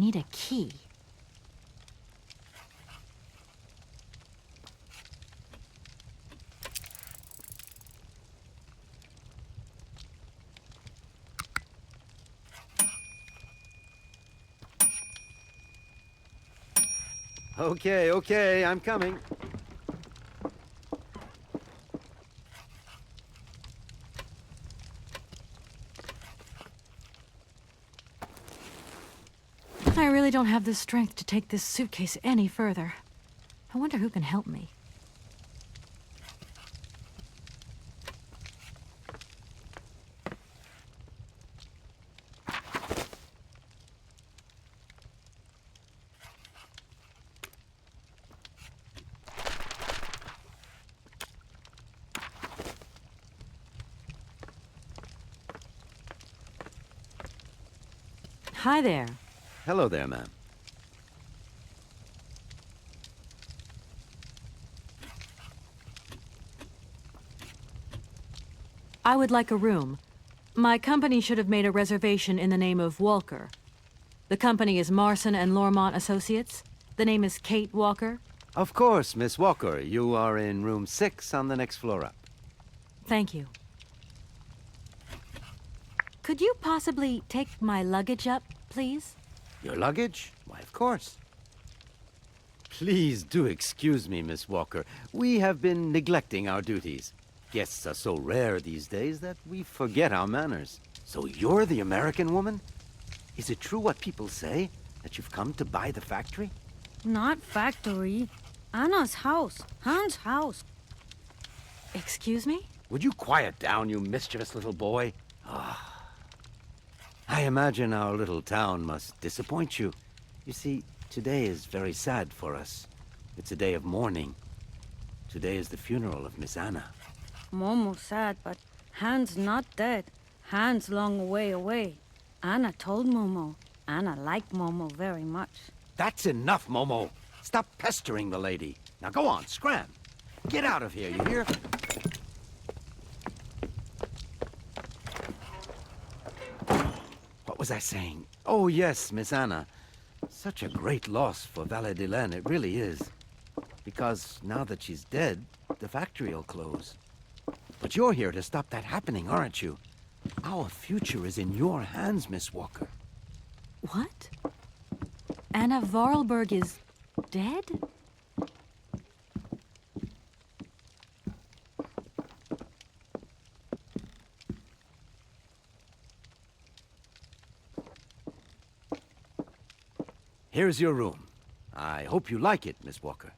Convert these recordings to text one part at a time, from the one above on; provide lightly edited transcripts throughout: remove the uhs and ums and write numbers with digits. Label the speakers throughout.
Speaker 1: need a key.
Speaker 2: Okay, I'm coming.
Speaker 1: I really don't have the strength to take this suitcase any further. I wonder who can help me. Hi there.
Speaker 2: Hello there, ma'am.
Speaker 1: I would like a room. My company should have made a reservation in the name of Walker. The company is Marson and Lormont Associates. The name is Kate Walker.
Speaker 2: Of course, Miss Walker. You are in room 6 on the next floor up.
Speaker 1: Thank you. Could you possibly take my luggage up, please?
Speaker 2: Your luggage? Why, of course. Please do excuse me, Miss Walker. We have been neglecting our duties. Guests are so rare these days that we forget our manners. So you're the American woman? Is it true what people say, that you've come to buy the factory?
Speaker 3: Not factory. Anna's house. Hans' house.
Speaker 1: Excuse me?
Speaker 2: Would you quiet down, you mischievous little boy? I imagine our little town must disappoint you. You see, today is very sad for us. It's a day of mourning. Today is the funeral of Miss Anna.
Speaker 3: Momo sad, but Hans not dead. Hans long way away. Anna told Momo. Anna liked Momo very much.
Speaker 2: That's enough, Momo. Stop pestering the lady. Now go on, scram. Get out of here, you hear? What was I saying? Oh, yes, Miss Anna. Such a great loss for Valle-de-Len, it really is. Because now that she's dead, the factory will close. But you're here to stop that happening, aren't you? Our future is in your hands, Miss Walker.
Speaker 1: What? Anna Vorarlberg is dead?
Speaker 2: Here's your room. I hope you like it, Miss Walker.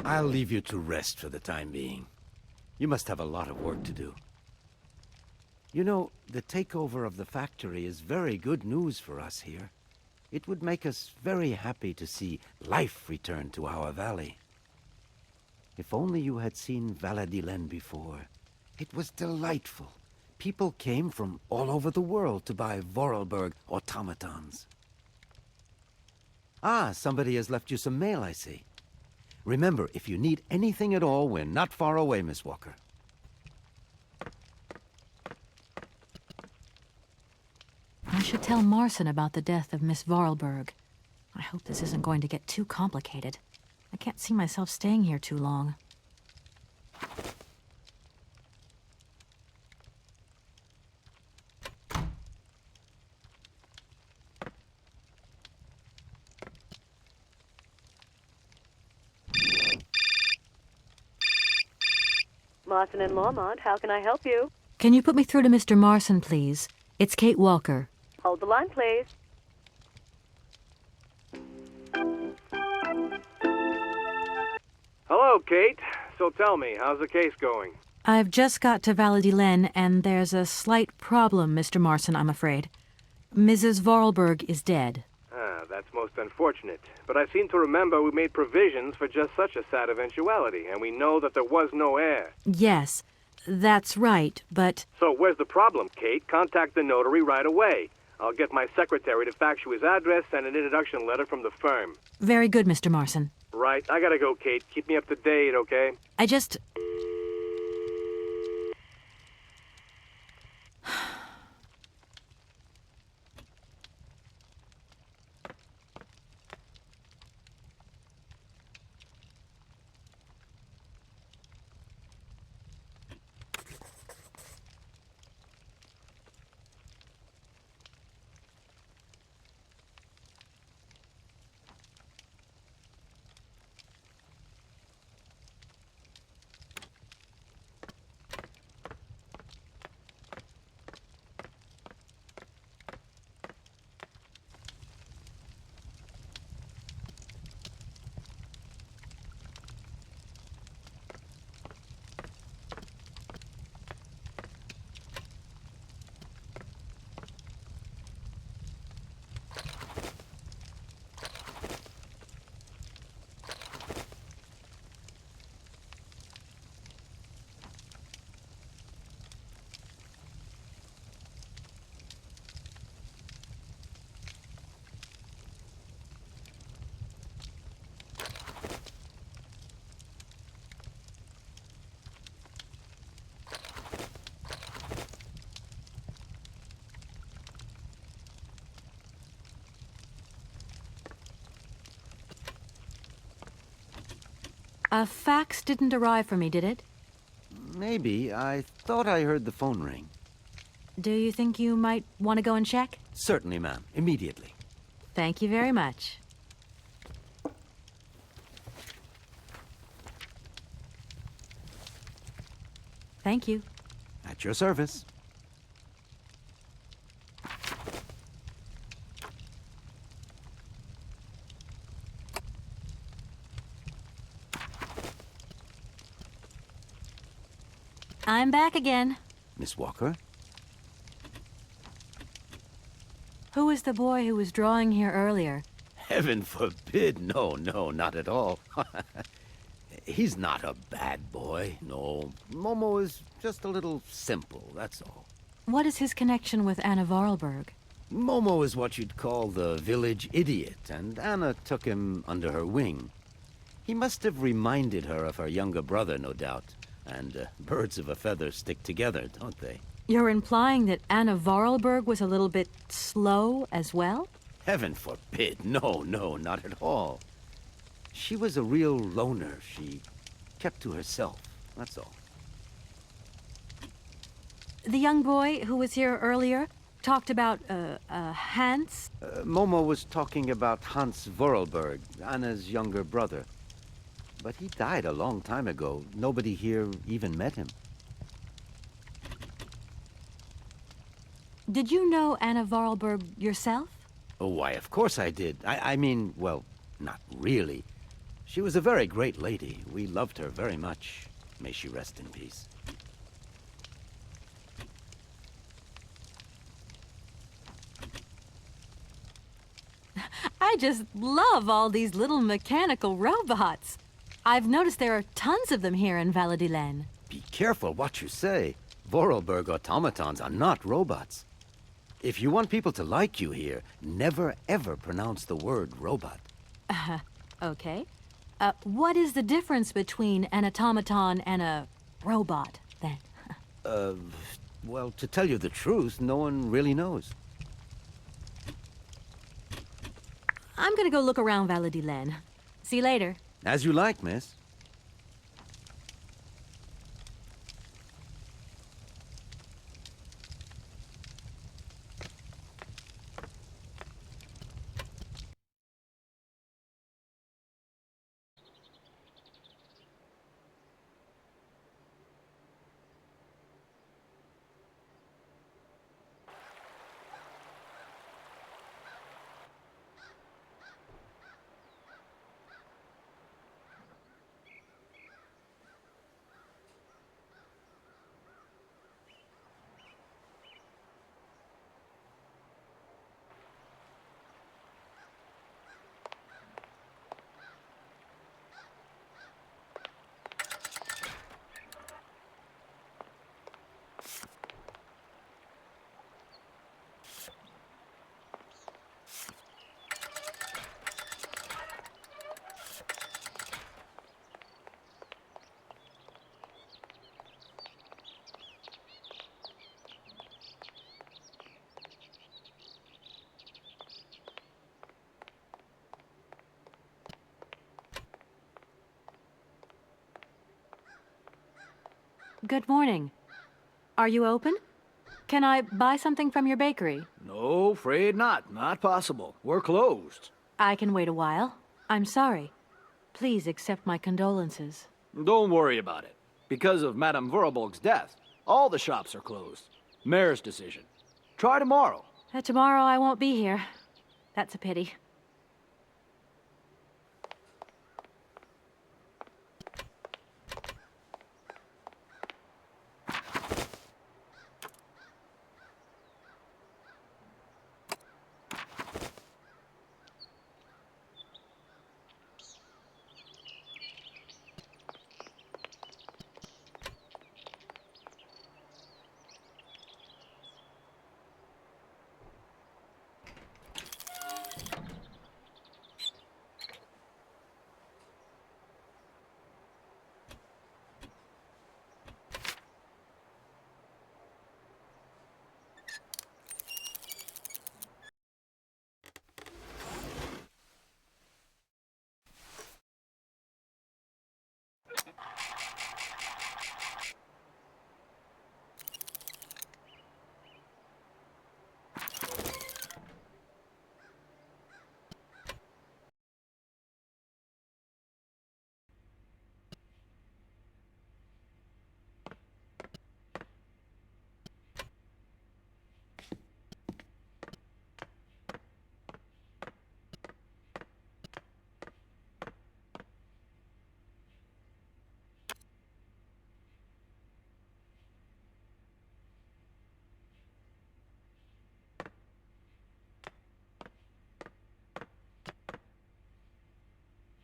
Speaker 2: I'll leave you to rest for the time being. You must have a lot of work to do. You know, the takeover of the factory is very good news for us here. It would make us very happy to see life return to our valley. If only you had seen Valle-de-Len before. It was delightful. People came from all over the world to buy Vorarlberg automatons. Ah, somebody has left you some mail, I see. Remember, if you need anything at all, we're not far away, Miss Walker.
Speaker 1: I should tell Marson about the death of Miss Vorarlberg. I hope this isn't going to get too complicated. I can't see myself staying here too long.
Speaker 4: Marson and Lormont, how can I help you?
Speaker 1: Can you put me through to Mr. Marson, please? It's Kate Walker.
Speaker 4: Hold the line, please.
Speaker 5: Hello, Kate. So tell me, how's the case going?
Speaker 1: I've just got to Valle-de-Len, and there's a slight problem, Mr. Marson, I'm afraid. Mrs. Vorarlberg is dead.
Speaker 5: That's most unfortunate. But I seem to remember we made provisions for just such a sad eventuality, and we know that there was no heir.
Speaker 1: Yes, that's right, but...
Speaker 5: So where's the problem, Kate? Contact the notary right away. I'll get my secretary to fax you his address and an introduction letter from the firm.
Speaker 1: Very good, Mr. Marson.
Speaker 5: Right, I gotta go, Kate. Keep me up to date, okay?
Speaker 1: I just... A fax didn't arrive for me, did it?
Speaker 2: Maybe. I thought I heard the phone ring.
Speaker 1: Do you think you might want to go and check?
Speaker 2: Certainly, ma'am. Immediately.
Speaker 1: Thank you very much. Thank you.
Speaker 2: At your service.
Speaker 1: I'm back again.
Speaker 2: Miss Walker?
Speaker 1: Who was the boy who was drawing here earlier?
Speaker 2: Heaven forbid. No, not at all. He's not a bad boy, no. Momo is just a little simple, that's all.
Speaker 1: What is his connection with Anna Vorarlberg?
Speaker 2: Momo is what you'd call the village idiot, and Anna took him under her wing. He must have reminded her of her younger brother, no doubt. And birds of a feather stick together, don't they?
Speaker 1: You're implying that Anna Vorarlberg was a little bit slow as well?
Speaker 2: Heaven forbid. No, not at all. She was a real loner. She kept to herself, that's all.
Speaker 1: The young boy who was here earlier talked about, Hans?
Speaker 2: Momo was talking about Hans Vorarlberg, Anna's younger brother. But he died a long time ago. Nobody here even met him.
Speaker 1: Did you know Anna Vorarlberg yourself?
Speaker 2: Oh, why, of course I did. I mean, well, not really. She was a very great lady. We loved her very much. May she rest in peace.
Speaker 1: I just love all these little mechanical robots. I've noticed there are tons of them here in Valadilen.
Speaker 2: Be careful what you say. Vorarlberg automatons are not robots. If you want people to like you here, never ever pronounce the word robot.
Speaker 1: Okay. What is the difference between an automaton and a robot, then?
Speaker 2: Well, to tell you the truth, no one really knows.
Speaker 1: I'm gonna go look around Valadilen. See you later.
Speaker 2: As you like, miss.
Speaker 1: Good morning. Are you open? Can I buy something from your bakery?
Speaker 6: No, afraid not. Not possible. We're closed.
Speaker 1: I can wait a while. I'm sorry. Please accept my condolences.
Speaker 6: Don't worry about it. Because of Madame Vorarlberg's death, all the shops are closed. Mayor's decision. Try tomorrow.
Speaker 1: Tomorrow I won't be here. That's a pity.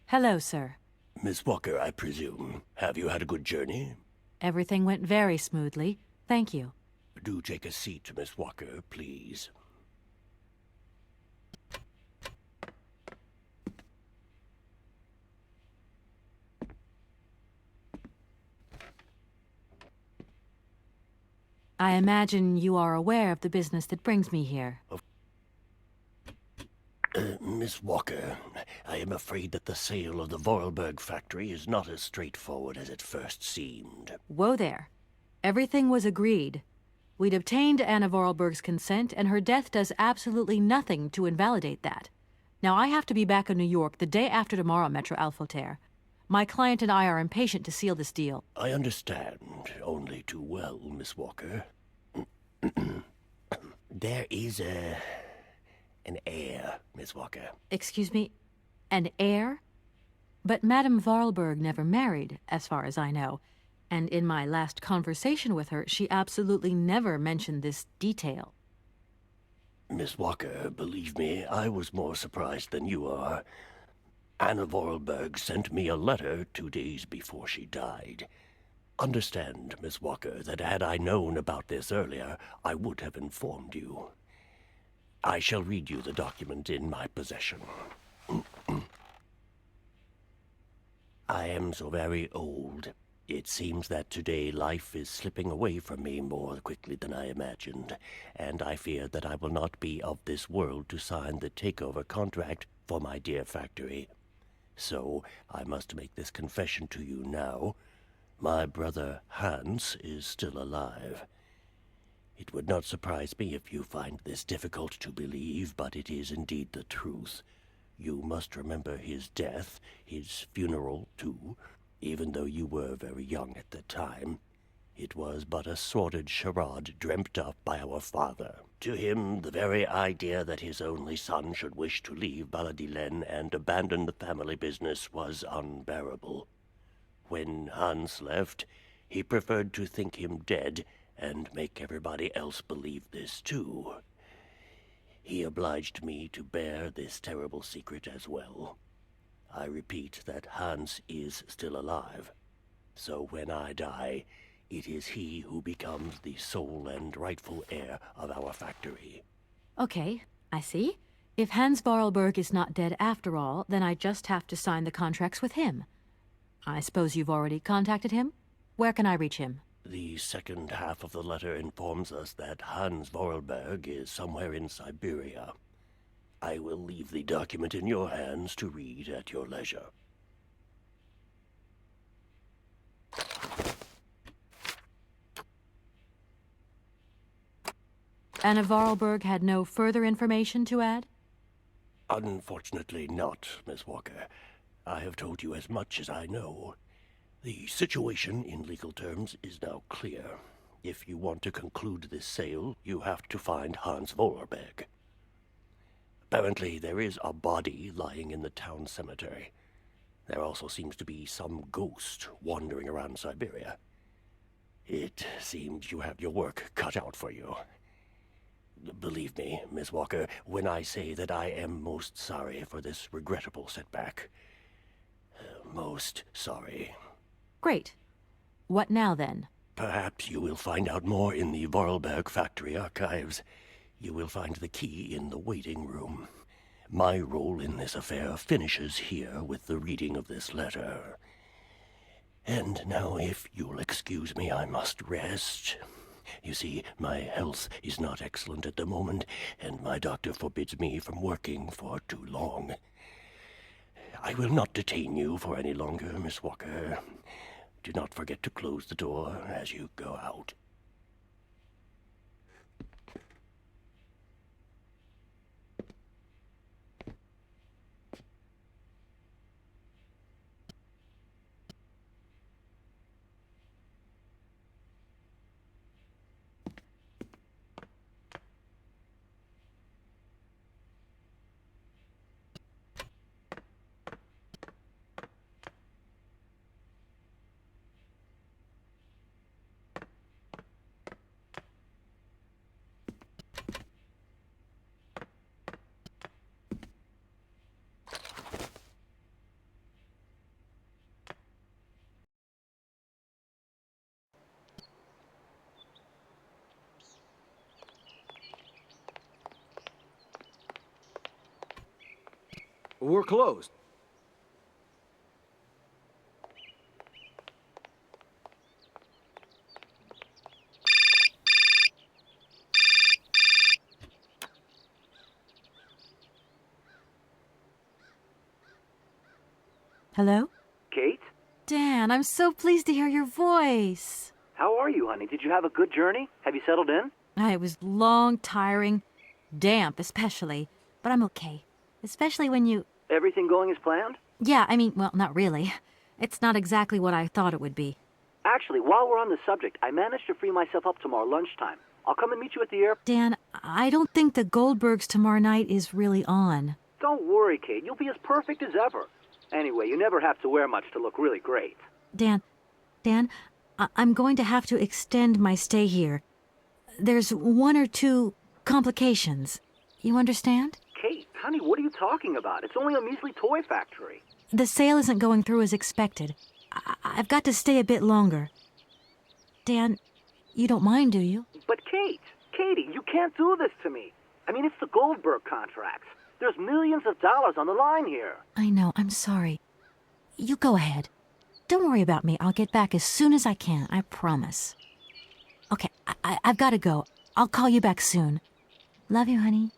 Speaker 1: Hello, sir.
Speaker 7: Miss Walker, I presume. Have you had a good journey?
Speaker 1: Everything went very smoothly. Thank you.
Speaker 7: Do take a seat, Miss Walker, please.
Speaker 1: I imagine you are aware of the business that brings me here.
Speaker 7: Miss Walker, I am afraid that the sale of the Vorarlberg factory is not as straightforward as it first seemed.
Speaker 1: Whoa there. Everything was agreed. We'd obtained Anna Vorarlberg's consent, and her death does absolutely nothing to invalidate that. Now, I have to be back in New York the day after tomorrow, Metro Alphoter. My client and I are impatient to seal this deal.
Speaker 7: I understand only too well, Miss Walker. There is an heir, Miss Walker.
Speaker 1: Excuse me? An heir? But Madame Vorarlberg never married, as far as I know. And in my last conversation with her, she absolutely never mentioned this detail.
Speaker 7: Miss Walker, believe me, I was more surprised than you are. Anna Vorarlberg sent me a letter 2 days before she died. Understand, Miss Walker, that had I known about this earlier, I would have informed you. I shall read you the document in my possession. I am so very old. It seems that today life is slipping away from me more quickly than I imagined, and I fear that I will not be of this world to sign the takeover contract for my dear factory. So I must make this confession to you now. My brother Hans is still alive. It would not surprise me if you find this difficult to believe, but it is indeed the truth. You must remember his death, his funeral, too. Even though you were very young at the time, it was but a sordid charade dreamt up by our father. To him, the very idea that his only son should wish to leave Baladillen and abandon the family business was unbearable. When Hans left, he preferred to think him dead and make everybody else believe this too. He obliged me to bear this terrible secret as well. I repeat that Hans is still alive. So when I die, it is he who becomes the sole and rightful heir of our factory.
Speaker 1: Okay, I see. If Hans Vorarlberg is not dead after all, then I just have to sign the contracts with him. I suppose you've already contacted him? Where can I reach him?
Speaker 7: The second half of the letter informs us that Hans Vorarlberg is somewhere in Syberia. I will leave the document in your hands to read at your leisure.
Speaker 1: Anna Vorarlberg had no further information to add?
Speaker 7: Unfortunately not, Miss Walker. I have told you as much as I know. The situation, in legal terms, is now clear. If you want to conclude this sale, you have to find Hans Vorarlberg. Apparently, there is a body lying in the town cemetery. There also seems to be some ghost wandering around Syberia. It seems you have your work cut out for you. Believe me, Miss Walker, when I say that I am most sorry for this regrettable setback. Most sorry.
Speaker 1: Great. What now, then?
Speaker 7: Perhaps you will find out more in the Vorarlberg factory archives. You will find the key in the waiting room. My role in this affair finishes here with the reading of this letter. And now, if you'll excuse me, I must rest. You see, my health is not excellent at the moment, and my doctor forbids me from working for too long. I will not detain you for any longer, Miss Walker. Do not forget to close the door as you go out.
Speaker 6: We're closed.
Speaker 1: Hello?
Speaker 8: Kate?
Speaker 1: Dan, I'm so pleased to hear your voice.
Speaker 8: How are you, honey? Did you have a good journey? Have you settled in?
Speaker 1: It was long, tiring, damp especially, but I'm okay. Especially when you...
Speaker 8: Everything going as planned?
Speaker 1: Yeah, well, not really. It's not exactly what I thought it would be.
Speaker 8: Actually, while we're on the subject, I managed to free myself up tomorrow lunchtime. I'll come and meet you at the airport.
Speaker 1: Dan, I don't think the Goldbergs tomorrow night is really on.
Speaker 8: Don't worry, Kate. You'll be as perfect as ever. Anyway, you never have to wear much to look really great.
Speaker 1: Dan, I'm going to have to extend my stay here. There's 1 or 2 complications. You understand?
Speaker 8: Kate, honey, what are you talking about? It's only a measly toy factory.
Speaker 1: The sale isn't going through as expected. I've got to stay a bit longer. Dan, you don't mind, do you?
Speaker 8: But Katie, you can't do this to me. It's the Goldberg contracts. There's millions of dollars on the line here.
Speaker 1: I know, I'm sorry. You go ahead. Don't worry about me. I'll get back as soon as I can, I promise. Okay, I've got to go. I'll call you back soon. Love you, honey.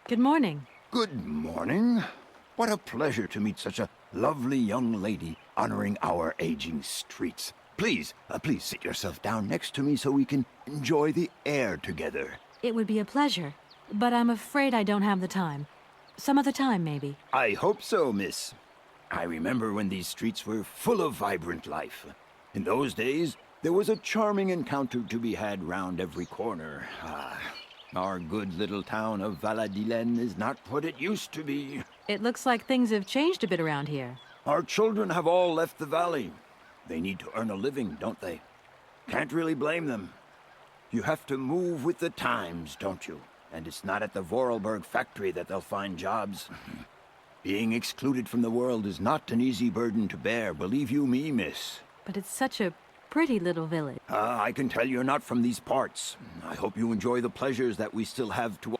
Speaker 1: Good morning.
Speaker 9: Good morning. What a pleasure to meet such a lovely young lady honoring our aging streets. Please sit yourself down next to me so we can enjoy the air together.
Speaker 1: It would be a pleasure, but I'm afraid I don't have the time. Some other time, maybe.
Speaker 9: I hope so, miss. I remember when these streets were full of vibrant life. In those days, there was a charming encounter to be had round every corner. Our good little town of Valladolid is not what it used to be.
Speaker 1: It looks like things have changed a bit around here.
Speaker 9: Our children have all left the valley. They need to earn a living, don't they? Can't really blame them. You have to move with the times, don't you? And it's not at the Vorarlberg factory that they'll find jobs. Being excluded from the world is not an easy burden to bear, believe you me, miss.
Speaker 1: But it's such a Pretty little village.
Speaker 9: I can tell you're not from these parts. I hope you enjoy the pleasures that we still have to